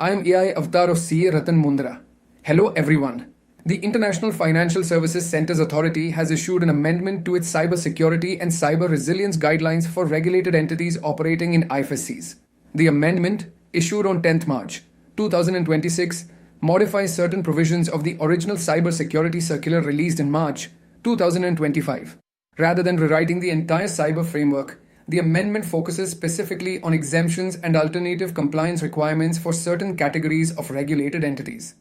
I am AI Avatar of CA Ratan Mundra. Hello everyone. The International Financial Services Centers Authority has issued an amendment to its cybersecurity and cyber resilience guidelines for regulated entities operating in IFSCs. The amendment, issued on 10th March 2026, modifies certain provisions of the original cybersecurity circular released in March 2025. Rather than rewriting the entire cyber framework, the amendment focuses specifically on exemptions and alternative compliance requirements for certain categories of regulated entities.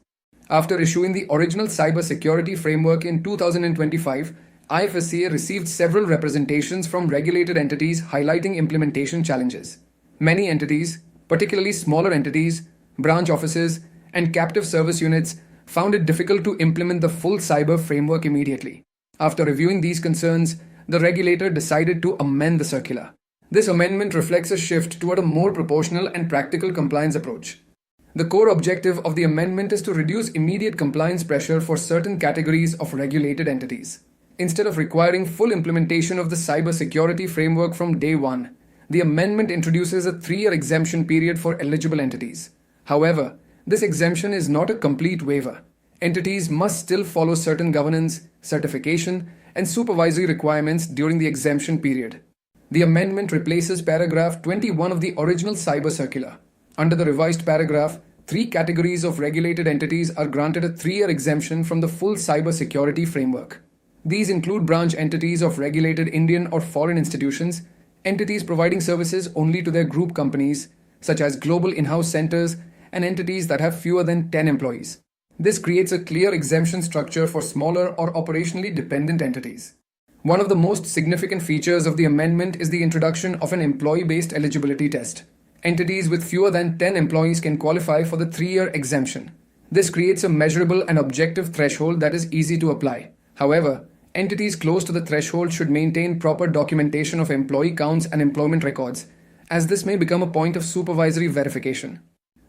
After issuing the original cybersecurity framework in 2025, IFSCA received several representations from regulated entities highlighting implementation challenges. Many entities, particularly smaller entities, branch offices, and captive service units, found it difficult to implement the full cyber framework immediately. After reviewing these concerns, the regulator decided to amend the circular. This amendment reflects a shift toward a more proportional and practical compliance approach. The core objective of the amendment is to reduce immediate compliance pressure for certain categories of regulated entities. Instead of requiring full implementation of the cybersecurity framework from day one, the amendment introduces a 3-year exemption period for eligible entities. However, this exemption is not a complete waiver. Entities must still follow certain governance, certification, and supervisory requirements during the exemption period. The amendment replaces paragraph 21 of the original cyber circular. Under the revised paragraph, 3 categories of regulated entities are granted a 3-year exemption from the full cybersecurity framework. These include branch entities of regulated Indian or foreign institutions, entities providing services only to their group companies, such as global in-house centers, and entities that have fewer than 10 employees. This creates a clear exemption structure for smaller or operationally dependent entities. One of the most significant features of the amendment is the introduction of an employee-based eligibility test. Entities with fewer than 10 employees can qualify for the 3-year exemption. This creates a measurable and objective threshold that is easy to apply. However, entities close to the threshold should maintain proper documentation of employee counts and employment records, as this may become a point of supervisory verification.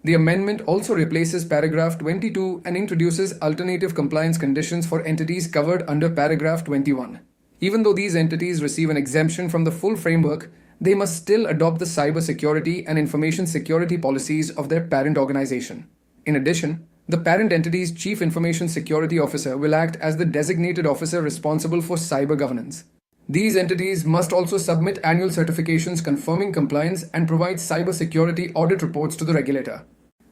The amendment also replaces paragraph 22 and introduces alternative compliance conditions for entities covered under paragraph 21. Even though these entities receive an exemption from the full framework, they must still adopt the cybersecurity and information security policies of their parent organization. In addition, the parent entity's Chief Information Security Officer will act as the designated officer responsible for cyber governance. These entities must also submit annual certifications confirming compliance and provide cybersecurity audit reports to the regulator.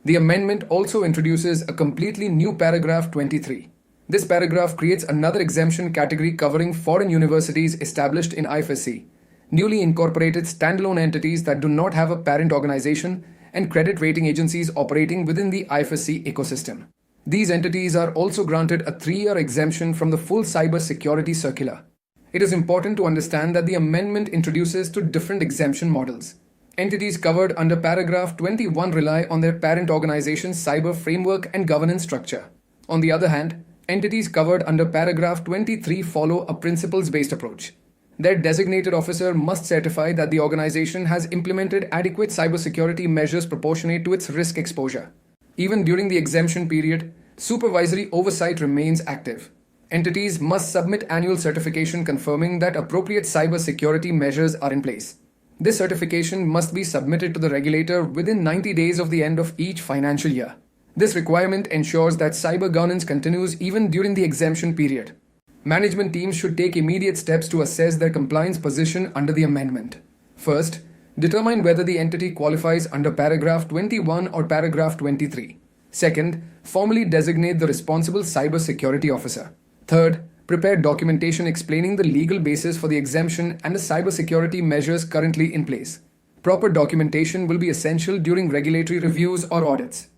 The amendment also introduces a completely new paragraph 23. This paragraph creates another exemption category covering foreign universities established in IFSC, newly incorporated standalone entities that do not have a parent organization, and credit rating agencies operating within the IFSC ecosystem. These entities are also granted a 3-year exemption from the full cybersecurity circular. It is important to understand that the amendment introduces 2 different exemption models. Entities covered under paragraph 21 rely on their parent organization's cyber framework and governance structure. On the other hand, entities covered under paragraph 23 follow a principles-based approach. Their designated officer must certify that the organization has implemented adequate cybersecurity measures proportionate to its risk exposure. Even during the exemption period, supervisory oversight remains active. Entities must submit annual certification confirming that appropriate cybersecurity measures are in place. This certification must be submitted to the regulator within 90 days of the end of each financial year. This requirement ensures that cyber governance continues even during the exemption period. Management teams should take immediate steps to assess their compliance position under the amendment. First, determine whether the entity qualifies under paragraph 21 or paragraph 23. Second, formally designate the responsible cybersecurity officer. Third, prepare documentation explaining the legal basis for the exemption and the cybersecurity measures currently in place. Proper documentation will be essential during regulatory reviews or audits.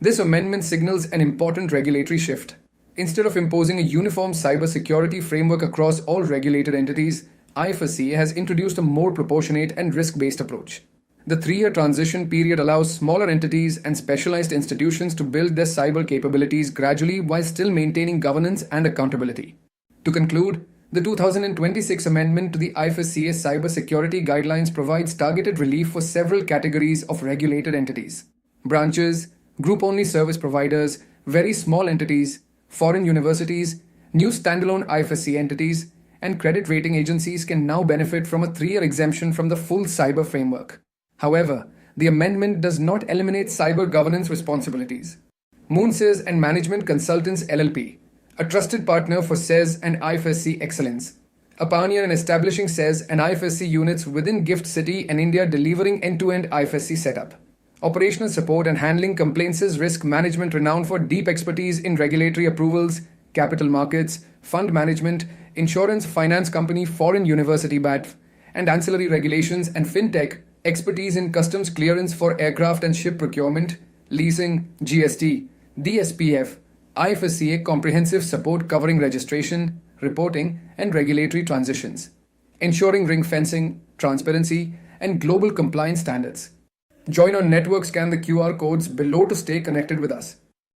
This amendment signals an important regulatory shift. Instead of imposing a uniform cybersecurity framework across all regulated entities, IFSCA has introduced a more proportionate and risk-based approach. The 3-year transition period allows smaller entities and specialized institutions to build their cyber capabilities gradually while still maintaining governance and accountability. To conclude, the 2026 amendment to the IFSCA cybersecurity guidelines provides targeted relief for several categories of regulated entities. Branches, group-only service providers, very small entities, foreign universities, new standalone IFSC entities, and credit rating agencies can now benefit from a 3-year exemption from the full cyber framework. However, The amendment does not eliminate cyber governance responsibilities. Moonsys and Management Consultants LLP, a trusted partner for SEZ and IFSC excellence. A pioneer in establishing SEZ and IFSC units within GIFT City and India, delivering end-to-end IFSC setup. Operational support and handling complaints, risk management renowned for deep expertise in regulatory approvals, capital markets, fund management, insurance, finance company, foreign university BATF, and ancillary regulations, and fintech, expertise in customs clearance for aircraft and ship procurement, leasing, GST, DSPF, IFSCA comprehensive support covering registration, reporting, and regulatory transitions, ensuring ring fencing, transparency, and global compliance standards. Join our network, scan the QR codes below to stay connected with us.